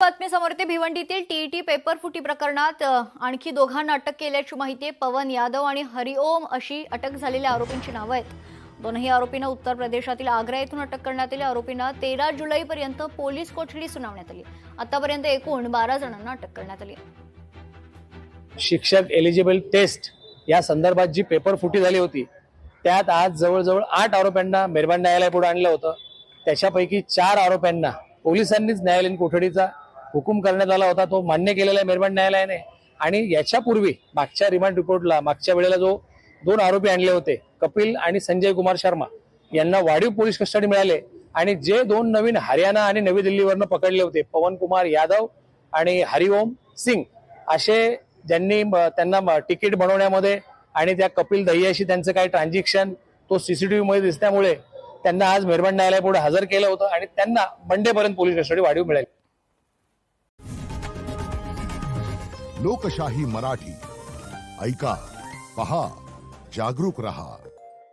बातमी समोर येते। भिवंडीतील टीईटी पेपर फुटी प्रकरणात आणखी दोघांना अटक केल्याची माहिती आहे। पवन यादव आणि हरिओम अशी अटक झालेल्या आरोपींची नावे आहेत। दोनही आरोपींना उत्तर प्रदेशातील आग्रा येथून अटक करण्यात आली। आरोपींना 13 जुलैपर्यंत पोलीस कोठडी सुनावण्यात आली। आतापर्यंत एकूण 12 जणांना अटक करण्यात आली। शिक्षक एलिजिबल टेस्ट या संदर्भात जी पेपर फुटी झाली होती त्यात आज जवळजवळ 8 आरोपींना मेहरबान न्यायालयापुढे आणलं होतं। त्याच्यापैकी 4 आरोपींना पोलिसांनीच न्यायालयीन कोठडीचा हुकूम करण्यात आला होता, तो मान्य केलेला आहे मेहरबान न्यायालयाने। आणि याच्यापूर्वी मागच्या रिमांड रिपोर्टला मागच्या वेळेला जो 2 आरोपी आणले होते, कपिल आणि संजय कुमार शर्मा, यांना वाढीव पोलीस कस्टडी मिळाले। आणि जे 2 नवीन हरियाणा आणि नवी दिल्लीवरनं पकडले होते, पवन कुमार यादव आणि हरिओम सिंग, असे ज्यांनी त्यांना तिकीट बनवण्यामध्ये आणि त्या कपिल दहियाशी त्यांचं काही ट्रान्झॅक्शन तो सीसीटीव्ही मध्ये दिसल्यामुळे त्यांना आज मेहरबान न्यायालयापुढे हजर केलं होतं आणि त्यांना मंडेपर्यंत पोलीस कस्टडी वाढीव मिळेल। लोकशाही मराठी ऐका, पहा, जागरूक रहा।